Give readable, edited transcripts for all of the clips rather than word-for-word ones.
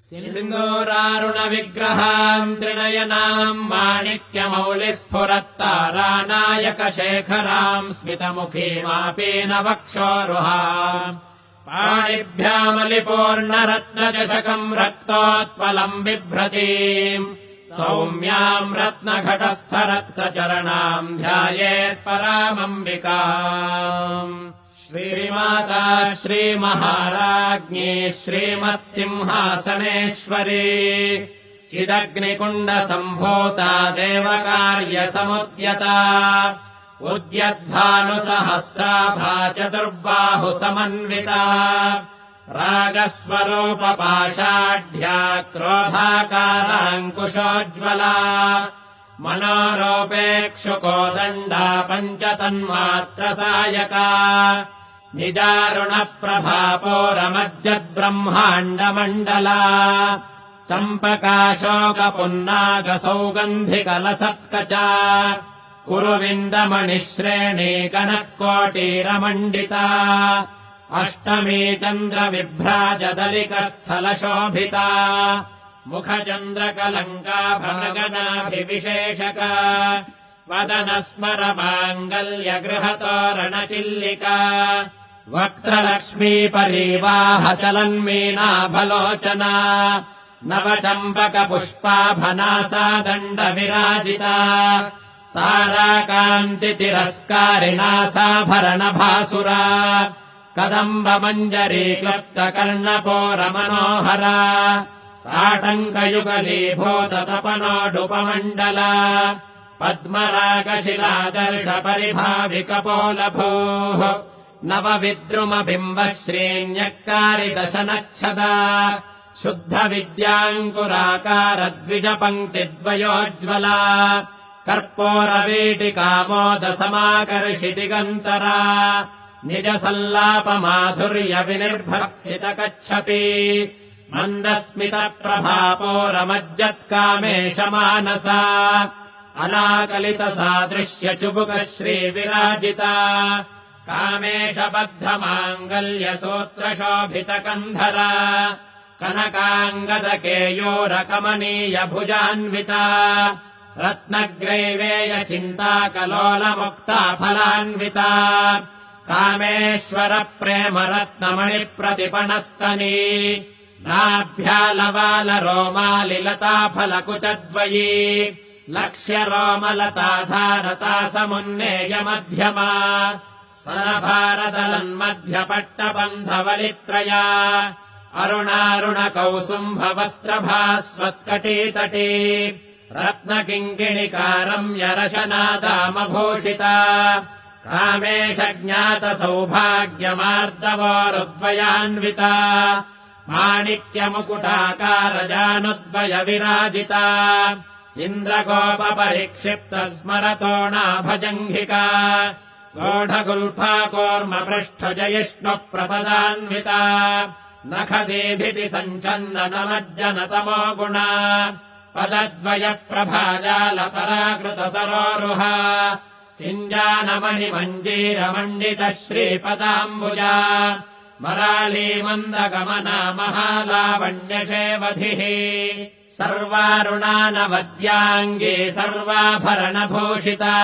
सिन्दूरारुणविग्रहाम् त्रिनयनाम् माणिक्यमौलिस्फुरत्तारानायकशेखराम् स्मितमुखीमापीनवक्षोरुहाम् पाणिभ्यामलिपूर्णरत्नचषकम् रक्तोत्पलम् बिभ्रतीम् सौम्याम् रत्नघटस्थरक्तचरणाम् ध्यायेत्परामम्बिकाम् श्रीमाता श्रीमहाराज्ञी श्रीमत्सिंहासनेश्वरी चिदग्निकुण्डसम्भूता देवकार्यसमुद्यता उद्यद्भानुसहस्राभा चतुर्बाहुसमन्विता रागस्वरूपपाषाढ्या क्रोधाकाराङ्कुशोज्ज्वला मनोरूपेक्षुकोदण्डा पञ्चतन्मात्रसायका निजारुणप्रभापोरमज्जद्ब्रह्माण्डमण्डला चम्पकाशोकपुन्नागसौगन्धिकलसत्कचा कुरुविन्दमणिश्रेणी कनत्कोटीरमण्डिता अष्टमी चन्द्रविभ्राजदलिकस्थलशोभिता मुखचन्द्रकलङ्काभरणगणाभिविशेषका वदनस्मरमाङ्गल्यगृहतोरणचिल्लिका वक्त्रलक्ष्मीपरीवाहचलन्मीनाभलोचना नवचम्पकपुष्पाभनासा दण्डविराजिता ताराकान्तितिरस्कारिणा साभरणभासुरा कदम्बमञ्जरीक्लप्तकर्णपोरमनोहरा ताटङ्कयुगलीभूततपनोडुपमण्डला पद्मरागशिलादर्शपरिभाविकपोलभूः नवविद्रुमबिम्बश्रीन्यक्कारिदशनच्छदा शुद्धविद्याङ्कुराकारद्विजपङ्क्तिद्वयोज्ज्वला कर्पूरवीटिकामोदसमाकर्षितिगन्तरा निजसल्लापमाधुर्यविनिर्भर्त्सितकच्छपी मन्दस्मितप्रभापोरमज्जत्कामेशमानसा अनाकलितसादृश्यचुबुकश्रीविराजिता कामेशबद्धमाङ्गल्यसूत्रशोभितकन्धरा कनकाङ्गदकेयोरकमनीयभुजान्विता रत्नग्रैवेयचिन्ताकलोलमुक्ताफलान्विता कामेश्वरप्रेमरत्नमणिप्रतिपणस्तनी नाभ्यालवालरोमालिलताफलकुचद्वयी लक्ष्यरोमलताधारता समुन्नेयमध्यमा स्तनभारदलन्मध्यपट्टबन्धवलित्रया अरुणारुणकौसुम्भवस्त्रभास्वत्कटीतटी रत्नकिङ्किणिकारम्यरशनादामभूषिता कामेशज्ञातसौभाग्यमार्दवोरुद्वयान्विता माणिक्यमुकुटाकारजानुद्वयविराजिता इन्द्रगोपपरिक्षिप्तस्मरतोणाभजङ्घिका गौढगुल्फाकोर्मपृष्ठजयिष्णुप्रपदान्विता नखदीधिति सञ्छन्ननमज्जनतमो गुणा पदद्वयप्रभाजालपराकृतसरोरुहा सिञ्जानमणिमञ्जीरमण्डितश्रीपदाम्बुजा मराळीमन्दगमना महालावण्यशेवधिः सर्वारुणानवद्याङ्गी सर्वाभरणभूषिता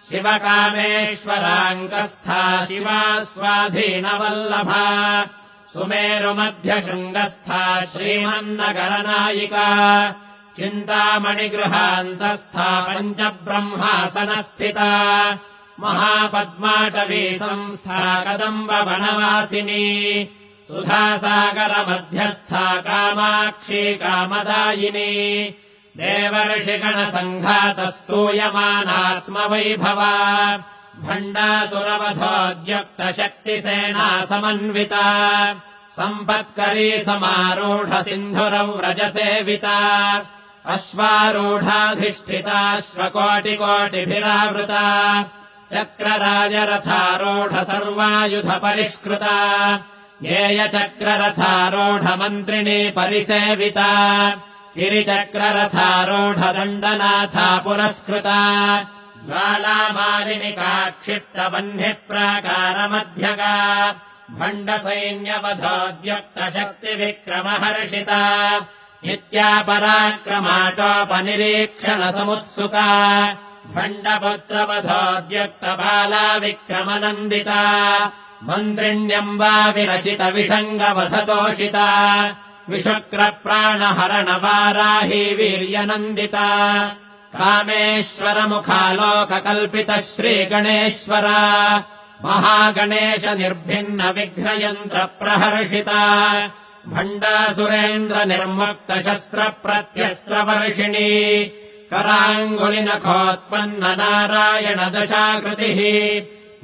शिवकामेश्वराङ्कस्था शिवा स्वाधीनवल्लभा सुमेरुमध्यशृङ्गस्था श्रीमन्नगरनायिका चिन्तामणिगृहान्तस्था पञ्चब्रह्मासनस्थिता महापद्माटवी संस्था कदम्बवनवासिनी सुधासागरमध्यस्था कामाक्षी कामदायिनी देवर्षिगणसङ्घातस्तूयमानात्मवैभवा भण्डासुरवधोद्युक्तशक्तिसेना समन्विता सम्पत्करी समारूढसिन्धुरव्रजसेविता अश्वारूढाधिष्ठिताश्वकोटिकोटिभिरावृता चक्रराजरथारूढ सर्वायुधपरिष्कृता ज्ञेयचक्ररथारूढमन्त्रिणी परिसेविता गिरिचक्ररथारूढदण्डनाथा पुरस्कृता ज्वालामालिनिका क्षिप्तबह्निप्राकारमध्यगा भण्डसैन्यवधोद्युक्तशक्तिविक्रमहर्षिता नित्या पराक्रमाटोपनिरीक्षणसमुत्सुका भण्डपुत्रवधोद्युक्तबाला विक्रमनन्दिता मन्त्रिण्यम्बा विरचितविषङ्गवधतोषिता विशुक्रप्राणहरणवाराही वीर्यनन्दिता कामेश्वरमुखालोककल्पितः श्रीगणेश्वरा महागणेश निर्भिन्न विघ्नयन्त्रप्रहर्षिता भण्डासुरेन्द्र निर्मुक्त शस्त्रप्रत्यस्त्रवर्षिणी कराङ्गुलिनखोत्पन्न नारायण दशाकृतिः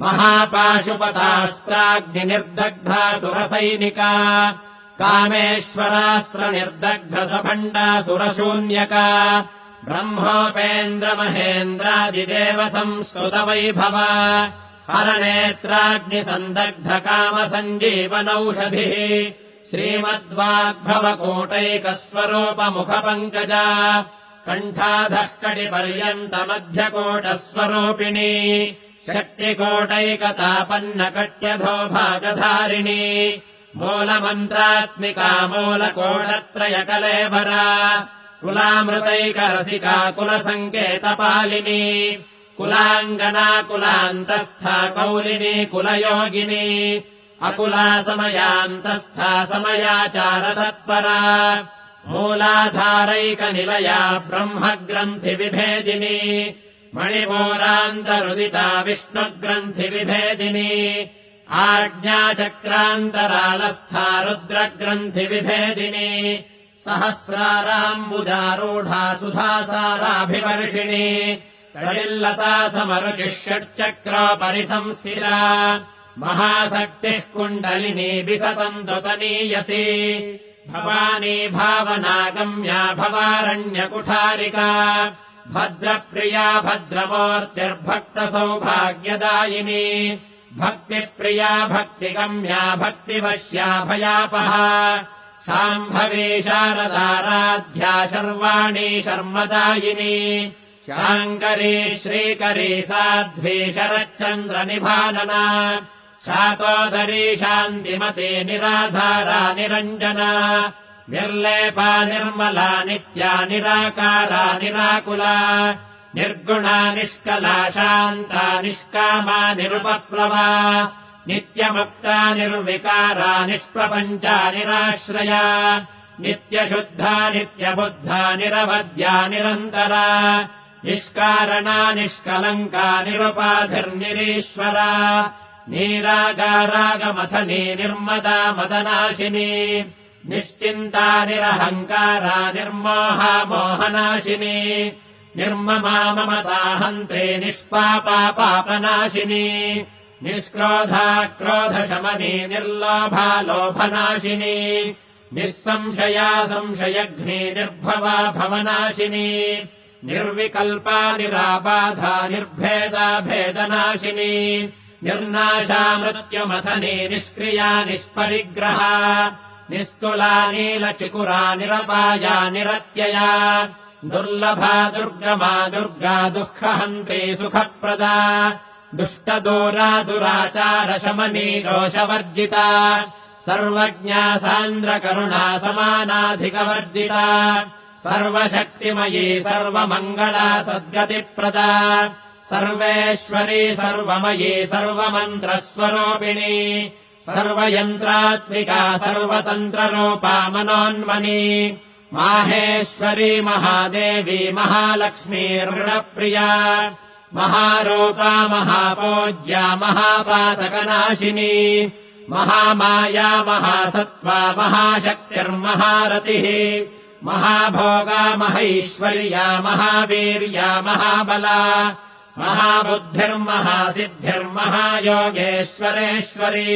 महापाशुपतास्त्राग्निर्दग्धा सुरसैनिका कामेश्वरास्त्र निर्दग्ध सभण्डासुरशून्यका ब्रह्मोपेन्द्र महेन्द्रादिदेव संस्तुत वैभवा हरनेत्राग्निसन्दग्ध काम सञ्जीवनौषधिः श्रीमद्वाग्भवकोटैकस्वरूपमुखपङ्कजा कण्ठाधः कटिपर्यन्तमध्यकोटस्वरूपिणी शक्तिकोटैकतापन्नकट्यधो भागधारिणी मूलमन्त्रात्मिका मूलकोटत्रयकलेवरा कुलामृतैकरसिका कुलसङ्केतपालिनी कुलाङ्गना कुलान्तस्था कौलिनी कुलयोगिनी अकुला समयान्तस्था समयाचारतत्परा मूलाधारैकनिलया ब्रह्मग्रन्थिविभेदिनी मणिपूरान्तरुदिता विष्णुग्रन्थिविभेदिनी आज्ञाचक्रान्तरालस्था रुद्रग्रन्थिविभेदिनी सहस्राराम्बुजारूढा सुधासाराभिवर्षिणी कलिल्लता समरुचिः षट्चक्रोपरि संस्थिरा महाशक्तिः कुण्डलिनी विसतन्तु तनीयसी भवानी भावनागम्या भवारण्यकुठारिका भद्रप्रिया भद्रमूर्तिर्भक्तसौभाग्यदायिनी भक्तिप्रिया भक्तिगम्या भक्तिवश्या भयापहा शाम्भवी शारदाराध्या शर्वाणी शर्मदायिनी शाङ्करी श्रीकरी साध्वी शरच्चन्द्रनिभानना शातोदरी शान्तिमती निराधारा निरञ्जना निर्लेपा निर्मला नित्या निराकारा निराकुला निर्गुणा निष्कला शान्ता निष्कामा निरुपप्लवा नित्यमुक्ता निर्विकारा निष्प्रपञ्चा निराश्रया नित्यशुद्धा नित्यबुद्धा निरवध्या निरन्तरा निष्कारणा निष्कलङ्का निरुपाधिर्निरीश्वरा नीरागारागमथनी निर्मदा मदनाशिनी निश्चिन्ता निरहङ्कारा निर्मोहा मोहनाशिनी निर्ममा ममता हन्त्री निष्पापा पापनाशिनी निष्क्रोधा क्रोधशमनी निर्लोभा लोभनाशिनी निःसंशया संशयघ्नी निर्भवा भवनाशिनी निर्विकल्पा निराबाधा निर्भेदा भेदनाशिनी निर्नाशा मृत्युमथनी निष्क्रिया निष्परिग्रहा निस्तुला नीलचिकुरा निरपाया निरत्यया दुर्लभा दुर्गमा दुर्गा दुःखहन्त्री सुखप्रदा दुष्टदूरा दुराचारशमनी दोषवर्जिता सर्वज्ञा सान्द्रकरुणा समानाधिकवर्जिता सर्वशक्तिमयी सर्वमङ्गला सद्गतिप्रदा सर्वेश्वरी सर्वमयी सर्वमन्त्रस्वरूपिणी सर्वयन्त्रात्मिका सर्वतन्त्ररूपा मनोन्मनी माहेश्वरी महादेवी महालक्ष्मीर्मृणप्रिया महारूपा महापूज्या महापातकनाशिनी महामाया महासत्त्वा महाशक्तिर्महारतिः महाभोगा महैश्वर्या महावीर्या महाबला महाबुद्धिर्महासिद्धिर्महायोगेश्वरेश्वरी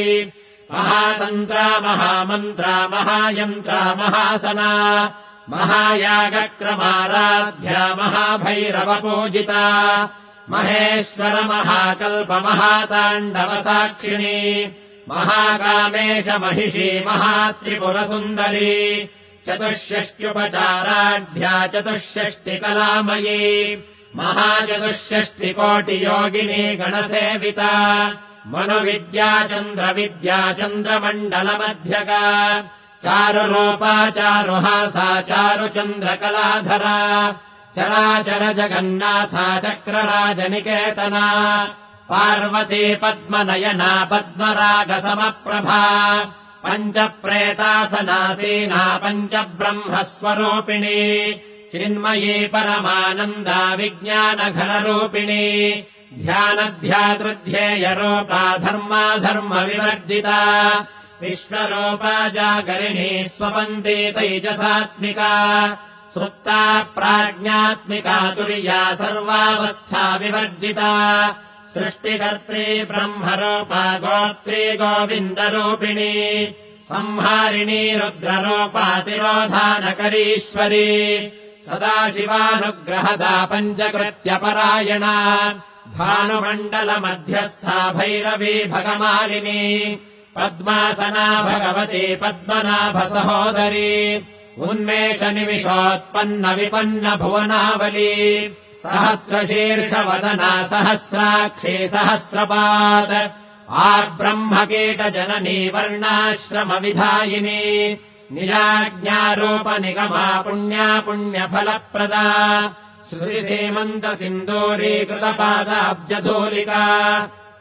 महातन्त्रा महामन्त्रा महायन्त्रा महासना महायागक्रमाराध्या महाभैरवपूजिता महेश्वर महाकल्प महाताण्डवसाक्षिणी महाकामेश महिषी महात्रिपुरसुन्दरी चतुष्षष्ट्युपचाराढ्या चतुष्षष्टिकलामयी महाचतुष्षष्टिकोटियोगिनी गणसेविता मनुविद्या चन्द्रविद्या चन्द्रमण्डलमध्यगा चारुरूपा चारुहासा चारुचन्द्रकलाधरा चराचर जगन्नाथा चक्रराजनिकेतना पार्वती पद्मनयना पद्मरागसमप्रभा पञ्चप्रेतासनासीना पञ्चब्रह्मस्वरूपिणी चिन्मयी परमानन्दा विज्ञानघनरूपिणी ध्यानध्यातृध्येयरूपा धर्माधर्मविवर्जिता विश्वरूपा जागरिणी स्वपन्ती तैजसात्मिका सुप्ता प्राज्ञात्मिका तुर्या सर्वावस्था विवर्जिता सृष्टिकर्त्री ब्रह्मरूपा गोत्री गोविन्दरूपिणी संहारिणी रुद्ररूपा तिरोधानकरीश्वरी सदाशिवानुग्रहदा पञ्चकृत्यपरायणा भानुमण्डलमध्यस्था भैरवी भगमालिनी पद्मासना भगवती पद्मनाभसहोदरी उन्मेषनिमिषोत्पन्न विपन्न भुवनावली सहस्रशीर्षवदना सहस्राक्षी सहस्रपाद आब्रह्मकीटजननी वर्णाश्रमविधायिनी निजाज्ञारूपनिगमा पुण्या पुण्यफलप्रदा श्रुतिसीमन्तसिन्दूरीकृतपादाब्जधूलिका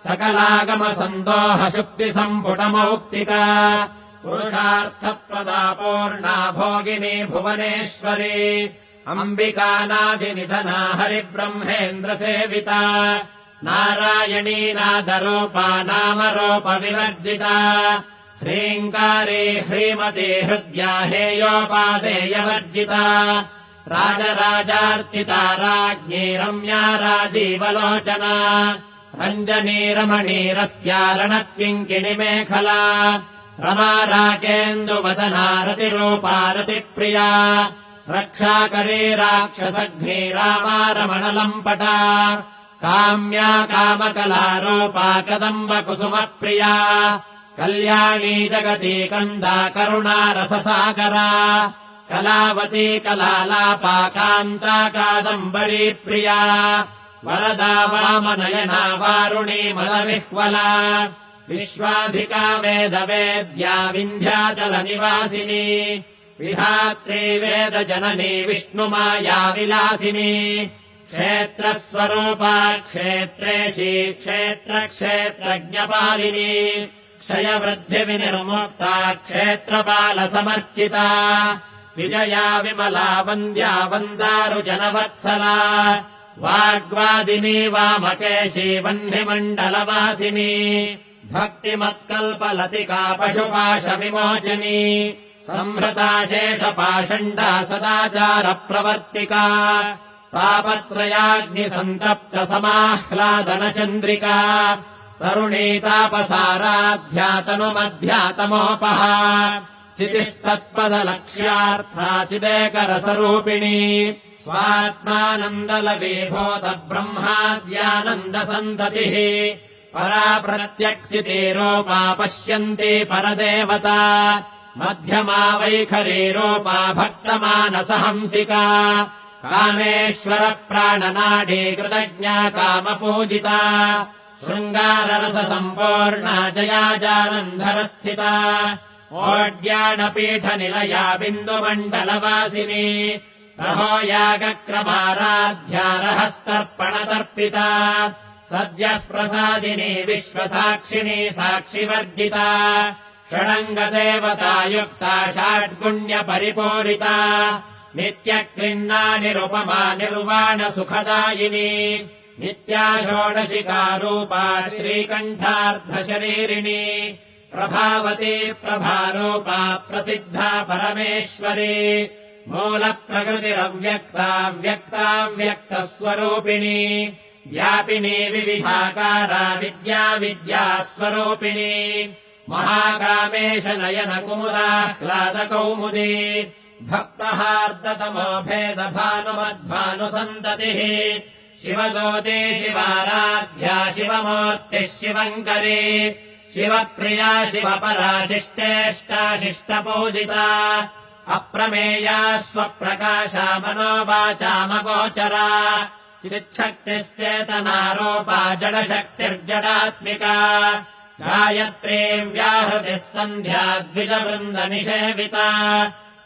सकलागमसन्दोहशुक्तिसम्पुटमौक्तिका पुरुषार्थप्रदा पूर्णा भोगिनी भुवनेश्वरी अम्बिकानादिनिधना हरिब्रह्मेन्द्रसेविता नारायणी नादरूपा नामरूपविवर्जिता ह्रीङ्कारी ह्रीमती हृद्या हेयोपादेयवर्जिता राजराजार्चिता राज्ञी रम्या राजीवलोचना रञ्जनी रमणीरस्या रणत्किङ्किणिमेखला रमा राकेन्दुवदना रतिरूपा रतिप्रिया रक्षाकरी राक्षसघ्नी रामा रमणलम्पटा काम्या कामकलारूपा कदम्बकुसुमप्रिया कल्याणी जगती कन्दा करुणारससागरा कलावती कलालापा कान्ता कादम्बरी प्रिया वरदा वामनयना वारुणी मलविह्वला विश्वाधिका वेदवेद्या विन्ध्याचलनिवासिनी विधात्री वेदजननी विष्णुमाया विलासिनी क्षेत्रस्वरूपा क्षेत्रेशी क्षेत्रक्षेत्रज्ञपालिनी क्षयवृद्धिविनिर्मुक्ता क्षेत्रपालसमर्चिता विजया विमला वन्द्या वन्दारुजनवत्सला वाग्वादिनी वामकेशी वह्निमण्डलवासिनी भक्तिमत्कल्पलतिका पशुपाशविमोचनी संहृता शेषपाषण्डा सदाचारप्रवर्तिका तापत्रयाग्निसन्तप्त समाह्लादनचन्द्रिका तरुणीतापसाराध्यातनुमध्यातमोपहा चितिस्तत्पदलक्ष्यार्था चिदेकरसरूपिणी स्वात्मानन्दलवीभूत ब्रह्माद्यानन्दसन्ततिः परा प्रत्यक्चितीरूपा पश्यन्ती परदेवता मध्यमा वैखरीरूपा भक्तमानसहंसिका कामेश्वर प्राणनाडी कृतज्ञा कामपूजिता शृङ्गाररससम्पूर्णा जया जालन्धरस्थिता ओड्याणपीठनिलया बिन्दुमण्डलवासिनी रहो यागक्रमाराध्या रहस्तर्पणतर्पिता सद्यः प्रसादिनी विश्वसाक्षिणी साक्षिवर्जिता षडङ्गदेवता युक्ता षड्गुण्यपरिपूरिता नित्यक्लिन्ना निरुपमा निर्वाणसुखदायिनी नित्या षोडशिकारूपा श्रीकण्ठार्धशरीरिणी प्रभावती प्रभारूपा प्रसिद्धा परमेश्वरी मूलप्रकृतिरव्यक्ता व्यक्ताव्यक्तस्वरूपिणी व्यापिनी विविधाकारा विद्या विद्यास्वरूपिणी महाकामेश नयन कुमुदाह्लादकौमुदी भक्तहार्दतमो भेदभानुमध्भानुसन्ततिः शिवदूते शिवाराध्या शिवमूर्तिः शिवङ्करी शिवप्रिया शिवपरा शिष्टेष्टा शिष्टपूजिता अप्रमेया स्वप्रकाशा मनोवाचामगोचरा चिच्छक्तिश्चेतनारूपा जडशक्तिर्जडात्मिका गायत्रीं व्याहृतिः सन्ध्या द्विजवृन्दनिषेविता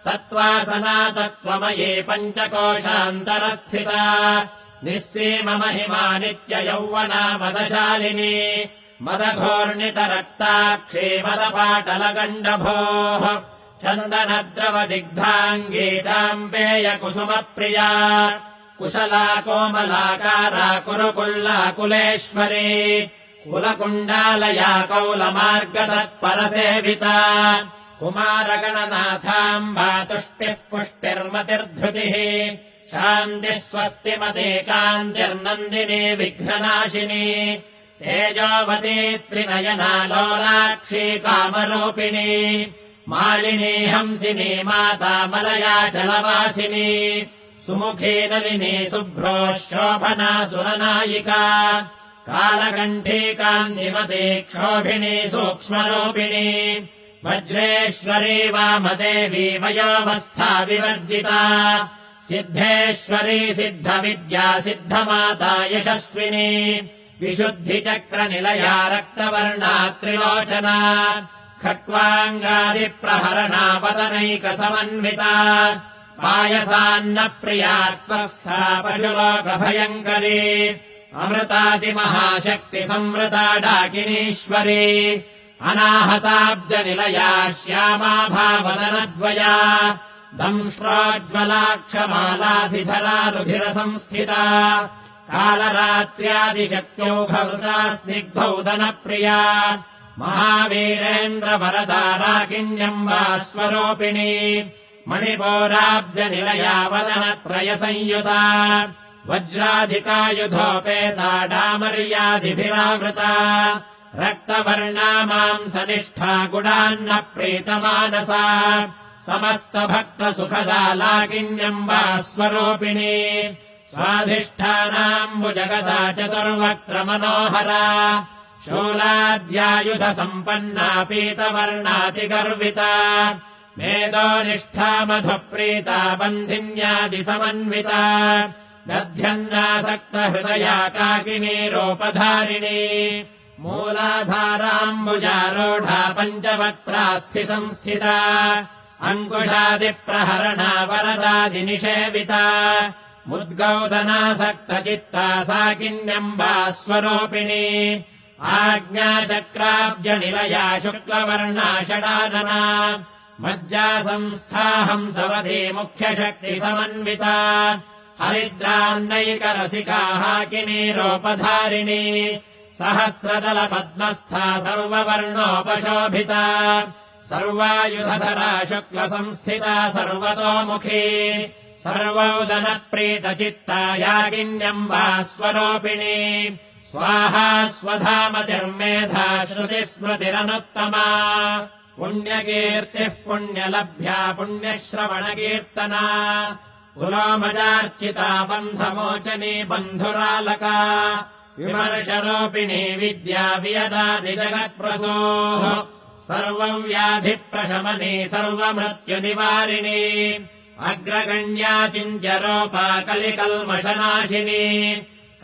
तत्त्वासना तत्त्वमयी पञ्चकोशान्तरस्थिता निःसीममहिमा नित्ययौवना मदशालिनी मदघोर्णितरक्ताक्षी मदपाटलगण्डभोः चन्दनद्रवदिग्धाङ्गी चाम्पेयकुसुमप्रिया कुशला कोमलाकारा कुरुकुल्लाकुलेश्वरी कुलकुण्डालया कौलमार्गतत्परसेविता कुमारगणनाथाम्बा तुष्टिः पुष्टिर्मतिर्धृतिः शान्तिः स्वस्तिमती कान्तिर्नन्दिनी विघ्ननाशिनी तेजोवती त्रिनयना लोलाक्षी कामरूपिणी मालिनी हंसिनी माता मलया चलवासिनी सुमुखी नलिनी शुभ्रो शोभना सुरनायिका कालकण्ठी कान्तिमती क्षोभिणी सूक्ष्मरूपिणी वज्रेश्वरी वामदेवी वयोवस्था विवर्जिता सिद्धेश्वरी सिद्धविद्या सिद्धमाता यशस्विनी विशुद्धिचक्रनिलया रक्तवर्णा त्रिलोचना खट्वाङ्गादिप्रहरणा वदनैकसमन्विता पायसान्नप्रिया त्वः सा पशुलोकभयङ्करी अमृतादिमहाशक्तिसंवृता डाकिनीश्वरी अनाहताब्जनिलया श्यामा भावदनद्वया दंष्ट्रोज्ज्वलाक्षमालाधिधरा रुधिरसंस्थिता कालरात्र्यादिशक्त्यौघवृता स्निग्धौदनप्रिया महावीरेन्द्रवरदा राकिण्यम्बा स्वरूपिणी मणिपोराब्जनिलया वदनत्रयसंयुता वज्राधिकायुधोपेता डामर्यादिभिरावृता रक्तवर्णा मांसनिष्ठा गुडान्नप्रीतमानसा समस्तभक्तसुखदा लाकिन्यम्बा स्वरूपिणी स्वाधिष्ठानाम्बुजगदा चतुर्वक्त्रमनोहरा शूलाद्यायुधसम्पन्ना पीतवर्णातिगर्विता मेदोनिष्ठा मधुप्रीता बन्धिन्यादिसमन्विता दध्यन्नासक्तहृदया काकिनीरूपधारिणी मूलाधाराम्बुजारूढा पञ्चवक्त्रास्थिसंस्थिता अङ्कुशादिप्रहरणा वरदादिनिषेविता मुद्गौदनासक्तचित्ता साकिन्यम्बा स्वरूपिणी आज्ञाचक्राब्जनिलया शुक्लवर्णा षडानना मज्जासंस्थाहंसवधी मुख्यशक्तिसमन्विता हरिद्रान्नैकरसिका हाकिनीरूपधारिणी सहस्रदलपद्मस्था सर्ववर्णोपशोभिता सर्वायुधधरा शुक्लसंस्थिता सर्वतोमुखी सर्वौदनप्रीतचित्ता याकिन्यम्बा स्वरूपिणी स्वाहा स्वधामतिर्मेधा श्रुतिस्मृतिरनुत्तमा पुण्यकीर्तिः पुण्यलभ्या पुण्यश्रवणकीर्तना पुलोमजार्चिता बन्धमोचनी बन्धुरालका विमर्शरूपिणी विद्या वियदादिजगत्प्रसूः सर्वव्याधिप्रशमनी सर्वमृत्युनिवारिणी अग्रगण्या चिन्त्यरूपा कलिकल्मषनाशिनी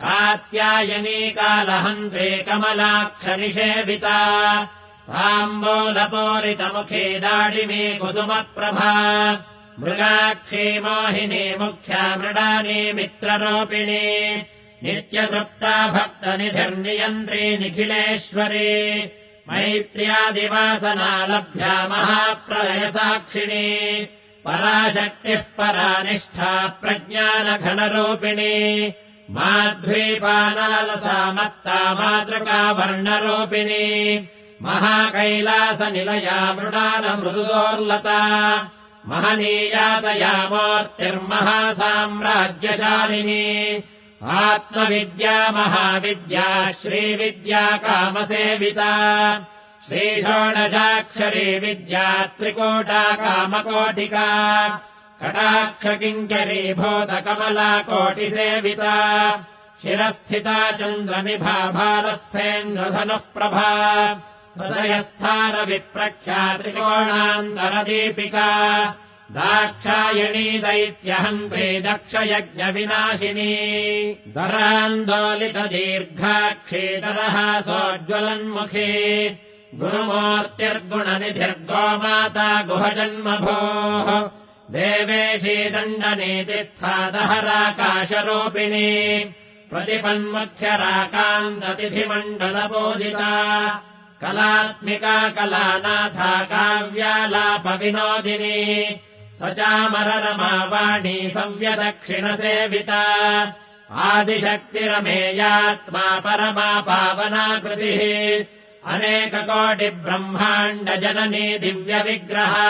कात्यायनी कालहन्त्री कमलाक्षनिषेविता ताम्बूलपूरितमुखी दाडिमी कुसुमप्रभा मृगाक्षी मोहिनी मुख्या मृडानी मित्ररूपिणी नित्यतृप्ता भक्तनिधिर्नियन्त्री निखिलेश्वरी मैत्र्यादिवासना लभ्या महाप्रलयसाक्षिणी पराशक्तिः परानिष्ठा प्रज्ञानघनरूपिणी माध्वीपालालसा मत्ता मातृका वर्णरूपिणी महाकैलासनिलया मृडालमृदुदोर्लता महनीयातया मूर्तिर्महासाम्राज्यशालिनी आत्मविद्या महाविद्या श्रीविद्या कामसेविता श्रीषोडशाक्षरी विद्या त्रिकूटा कामकोटिका कटाक्षकिङ्करी भूतकमला कोटिसेविता शिरस्थिता चन्द्रनिभा भालस्थेन्द्रधनुः प्रभा हृदयस्थानविप्रख्या त्रिकोणान्तरदीपिका दाक्षायणी दैत्यहन्त्री दक्षयज्ञविनाशिनी दरान्दोलितदीर्घाक्षीतरः सोज्ज्वलन्मुखी गुरुमूर्तिर्गुणनिधिर्गोमाता गुहजन्मभोः देवेशी दण्डनीतिस्था दहराकाशरूपिणी प्रतिपन्मुख्यराकान्ततिथिमण्डलपूजिता कलात्मिका कलानाथा काव्यालापविनोदिनी सचामररमावाणी सव्यदक्षिणसेविता आदिशक्तिरमेयात्मा परमा पावनाकृतिः अनेककोटिब्रह्माण्डजननी दिव्यविग्रहा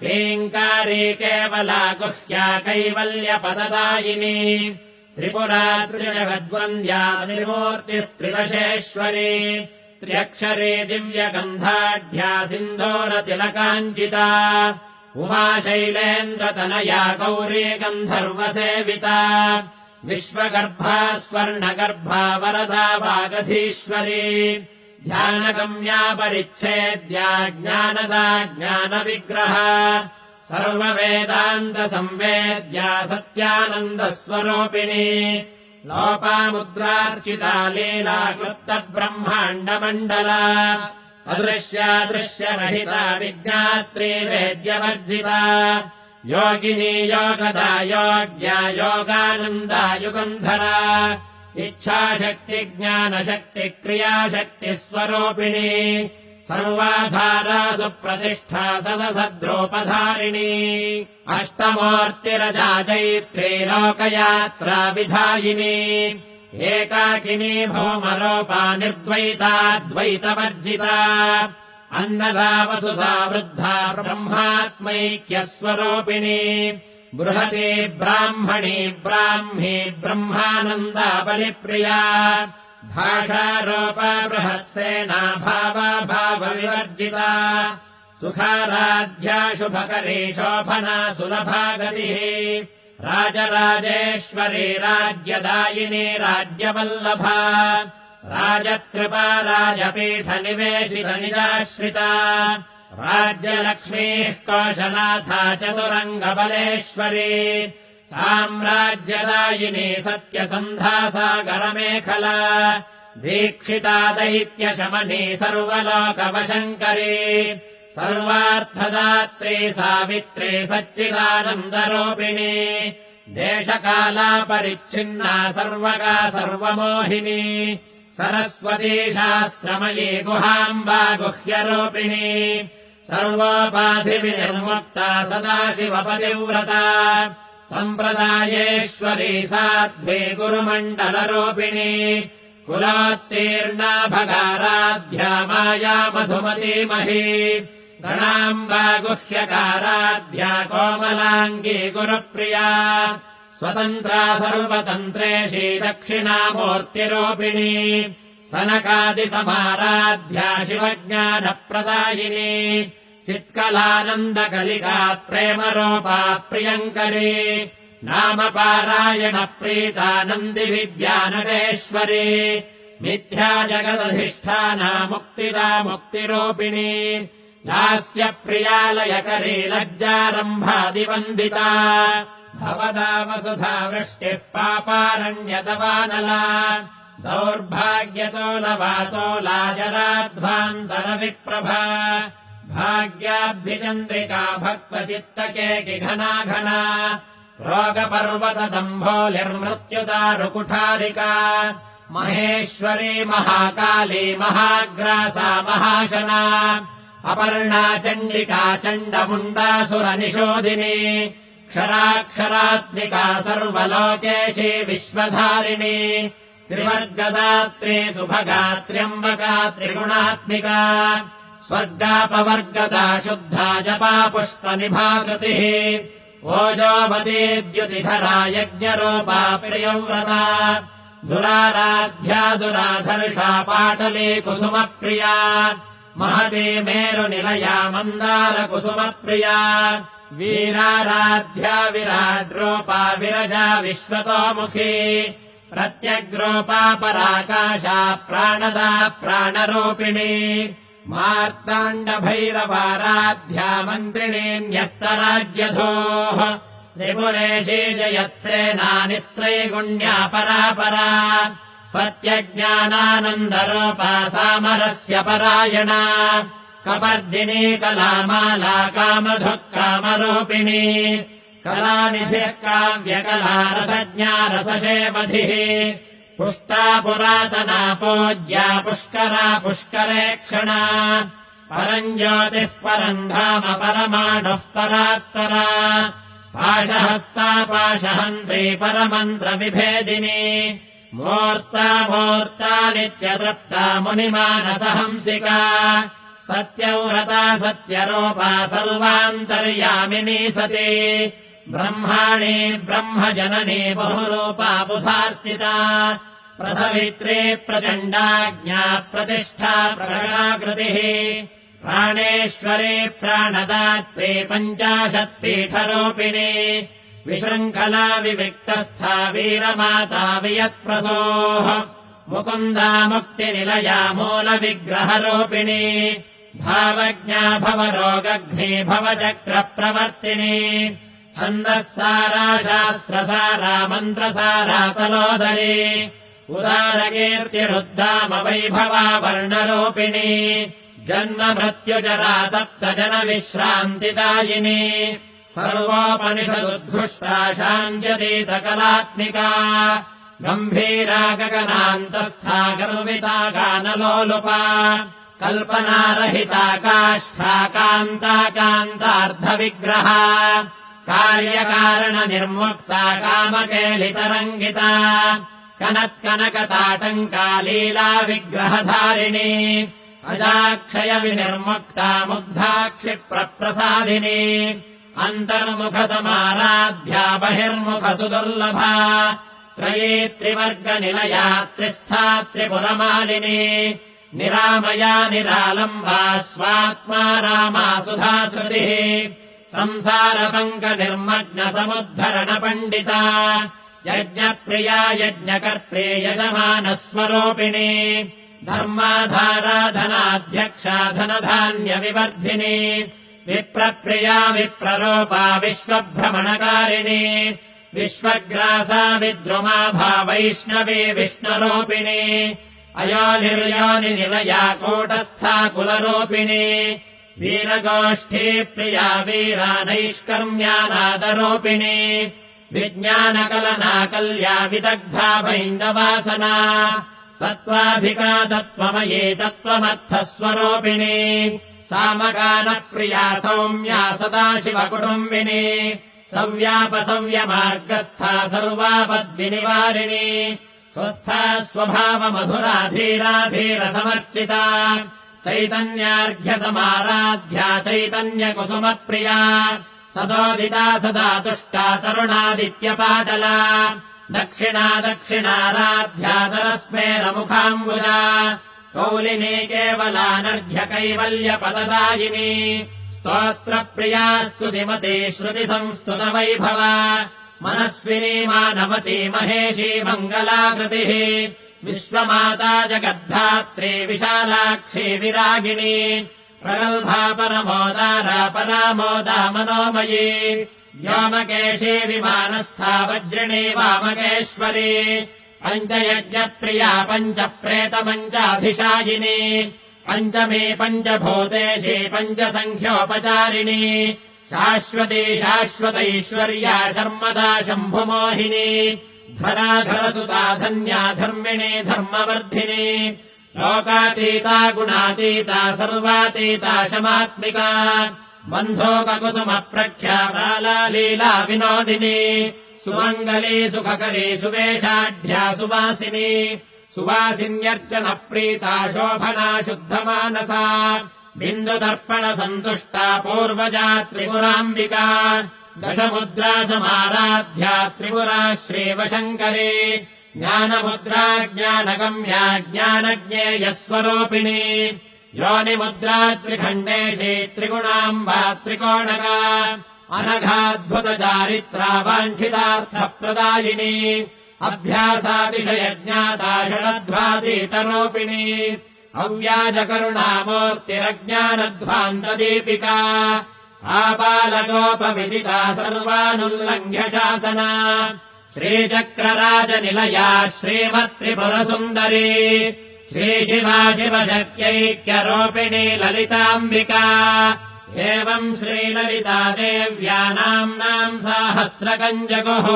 कीङ्कारी केवला गुह्या कैवल्यपददायिनी त्रिपुरा त्रिजगद्वन्द्या त्रिमूर्तिस्त्रिदशेश्वरी त्र्यक्षरे दिव्यगन्धाढ्या सिन्दूरतिलकाञ्चिता उमाशैलेन्द्रतनया गौरी गन्धर्वसेविता विश्वगर्भा स्वर्णगर्भा वरदा वागधीश्वरी ध्यानगम्या परिच्छेद्या ज्ञानदा ज्ञानविग्रहा सर्ववेदान्तसंवेद्या सत्यानन्दस्वरूपिणी लोपामुद्रार्चिता लीला क्लुप्तब्रह्माण्डमण्डला अदृश्या दृश्यरहिता विज्ञात्री वेद्यवर्जिता योगिनी योगदा योग्या योगानन्दा युगन्धरा इच्छाशक्ति ज्ञानशक्ति क्रियाशक्तिस्वरूपिणी सर्वाधारा सुप्रतिष्ठा सदसद्रूपधारिणी अष्टमूर्तिरजाजयित्री लोकयात्रा विधायिनी एकाकिनी भौमरूपा निर्द्वैताद्वैतवर्जिता अन्नदा वसुधा वृद्धा ब्रह्मात्मैक्यस्वरूपिणी बृहती ब्राह्मणी ब्राह्मी ब्रह्मानन्दा बलिप्रिया भाषारूपा बृहत्सेना भावा भावविवर्जिता सुखाराध्या शुभकरी शोभना सुलभा गतिः राजराजेश्वरी राज्यदायिनी राज्यवल्लभा राजत्कृपा राजपीठनिवेशितनिजाश्रिता राज्यलक्ष्मीः कोशनाथा चतुरङ्गबलेश्वरी साम्राज्यदायिनी सत्यसन्धा सागरमेखला दीक्षिता दैत्यशमनी सर्वलोकवशङ्करी सर्वार्थदात्री सावित्री सच्चिदानन्दरूपिणी देशकाला परिच्छिन्ना सर्वगा सर्वमोहिनी सरस्वती शास्त्रमयी गुहाम्बा गुह्यरूपिणी सर्वोपाधिविनिर्मुक्ता सदाशिवपतिव्रता सम्प्रदायेश्वरी साध्वी गुरुमण्डलरूपिणी कुलोत्तीर्णा भगाराध्या माया मधुमतीमही गणाम्बा गुह्यकाराध्या कोमलाङ्गी गुरुप्रिया स्वतन्त्रा सर्वतन्त्रेशी दक्षिणामूर्तिरूपिणी सनकादिसमाराध्या शिवज्ञानप्रदायिनी चित्कलानन्दकलिका प्रेमरूपा प्रियङ्करी नामपारायणप्रीता नन्दिविद्यानटेश्वरी मिथ्या जगदधिष्ठाना मुक्तिदा मुक्तिरूपिणी लास्यप्रियालयकरी लज्जारम्भादिवन्दिता भवदा वसुधा वृष्टिः पापारण्यतवानला दौर्भाग्यतोलवातोला जराध्वान्तरविप्रभा भाग्याब्धिचन्द्रिका भक्तचित्तकेकि घना घना रोगपर्वतदम्भोलिर्मृत्युदारुकुठारिका महेश्वरी महाकाली महाग्रासा महाशना अपर्णा चण्डिका चण्डमुण्डासुरनिशोधिनी क्षराक्षरात्मिका सर्वलोकेशी विश्वधारिणी त्रिवर्गदात्री सुभगा त्र्यम्बका त्रिगुणात्मिका स्वर्गापवर्गदा शुद्धा जपा पुष्पनिभाकृतिः ओजोवतीद्युतिधरा यज्ञरूपा प्रियव्रता दुराराध्या दुराधर्षा पाटली कुसुमप्रिया महती मेरुनिलया मन्दारकुसुमप्रिया वीराराध्या विराड्रूपा विरजा विश्वतोमुखी प्रत्यग्रूपा पराकाशा प्राणदा प्राणरूपिणी मार्ताण्डभैरवाराध्या मन्त्रिणी न्यस्तराज्यधोः त्रिपुरेशी जयत्सेनानिस्त्रैगुण्या परापरा सत्यज्ञानानन्दरूपा सामरस्य परायणा कपर्दिनी कलामाला कामधुः कामरूपिणी कलानिधिः काव्यकला रसज्ञा रसशेवधिः पुष्टा पुरातना पूज्या पुष्करा पुष्करेक्षणा परम् ज्योतिः परम् धाम परमाणुः परात्परा पाशहस्ता पाशहन्त्री परमन्त्रविभेदिनी मूर्ता मूर्ता नित्यतृप्ता मुनिमानसहंसिका सत्यव्रता सत्यरूपा सर्वान्तर्यामिनी सती ब्रह्माणी ब्रह्मजननी बहुरूपा बुधार्चिता प्रसवित्री प्रचण्डाज्ञा प्रतिष्ठा प्रकटाकृतिः प्राणेश्वरी प्राणदात्री पञ्चाशत्पीठरूपिणी विशृङ्खला विविक्तस्था वीरमाता वियत्प्रसोः मुकुन्दा मुक्तिनिलया मूलविग्रहरूपिणी भावज्ञा भवरोगघ्नी भवचक्रप्रवर्तिनी छन्दः सारा शास्त्रसारा मन्त्रसारा तलोदरी उदारकीर्तिरुद्धाम वैभवा वर्णरूपिणी जन्म मृत्युजरा तप्तजनविश्रान्तिदायिनी सर्वोपनिषदुद्घुष्टा शान्त्यतीतकलात्मिका गम्भीरा गगनान्तस्था गर्विता गानलोलुपा कल्पनारहिता काष्ठा कान्ता कान्तार्धविग्रहा कार्यकारणनिर्मुक्ता कामकेलितरङ्गिता कनत्कनकताटङ्का लीला विग्रहधारिणी अजाक्षयविनिर्मुक्ता मुग्धाक्षिप्रप्रसादिनी अन्तर्मुखसमाराध्या बहिर्मुखसुदुर्लभा त्रयी त्रिवर्गनिलया त्रिस्था त्रिपुरमालिनी निरामया निरालम्बा स्वात्मा रामा सुधाश्रुतिः संसारपङ्कनिर्मग्नसमुद्धरणपण्डिता यज्ञप्रिया यज्ञकर्त्री यजमानस्वरूपिणी धर्माधारा धनाध्यक्षा धनधान्यविवर्धिनी विप्रप्रिया विप्ररूपा विश्वभ्रमणकारिणी विश्वग्रासा विद्रुमा वैष्णवी विष्णुरूपिणी अयोनिर्योनिनिलया कूटस्था कुलरूपिणी वीरगोष्ठी प्रिया वीरा नैष्कर्म्यानादरूपिणी विज्ञानकलनाकल्या विदग्धा वैन्दवासना तत्त्वाधिका तत्त्वमयी तत्त्वमर्थस्वरूपिणी सामगानप्रिया सौम्या सदाशिवकुटुम्बिनी सव्यापसव्यमार्गस्था सर्वापद्विनिवारिणी स्वस्था स्वभावमधुरा धीरा धीरसमर्चिता चैतन्यार्घ्यसमाराध्या चैतन्यकुसुमप्रिया सदोदिता सदा तुष्टा तरुणादित्यपाटला दक्षिणा दक्षिणाराध्या तरस्मेरमुखाम्बुजा कौलिनी केवलानर्घ्यकैवल्यपददायिनी स्तोत्रप्रिया स्तुतिमती श्रुतिसंस्तुतवैभवा मनस्विनी मानवती महेशी मङ्गलाकृतिः विश्वमाता जगद्धात्री विशालाक्षी विरागिणी प्रगल्भा परमोदारा परामोदा मनोमयी व्योमकेशी विमानस्था वज्रिणी वामकेश्वरी पञ्चयज्ञप्रिया पञ्चप्रेतपञ्चाधिशायिनी पञ्चमी पञ्चभूतेशी पञ्चसङ्ख्योपचारिणी शाश्वती शाश्वतैश्वर्या शर्मदा शम्भुमोहिनी धराधरसुता धन्या धर्मिणी धर्मवर्धिनी लोकातीता गुणातीता सर्वातीता शमात्मिका बन्धोपकुसुमप्रख्या बाला लीला विनोदिनी सुमङ्गली सुखकरी सुवेशाढ्या सुवासिनी सुवासिन्यर्चनप्रीता शोभना शुद्धमानसा बिन्दुदर्पणसन्तुष्टा पूर्वजा त्रिपुराम्बिका दशमुद्रा समाराध्या त्रिपुरा श्रीवशङ्करी ज्ञानमुद्रा ज्ञानगम्या ज्ञानज्ञेयस्वरूपिणी योनिमुद्रा त्रिखण्डेशी त्रिगुणाम्बा त्रिकोणका अनघाद्भुतचारित्रा वाञ्छितार्थप्रदायिनी अभ्यासातिशयज्ञाता षडध्वातीतरूपिणी अव्याजकरुणामूर्तिरज्ञानध्वान्तदीपिका आबालगोपविदिता सर्वानुल्लङ्घ्य शासना श्रीचक्रराजनिलया श्रीमत्त्रिपुरसुन्दरी श्रीशिवा शिवशक्त्यैक्यरूपिणी ललिताम्बिका एवम् श्रीललिता देव्या नाम्नाम् साहस्रकम् जगुः।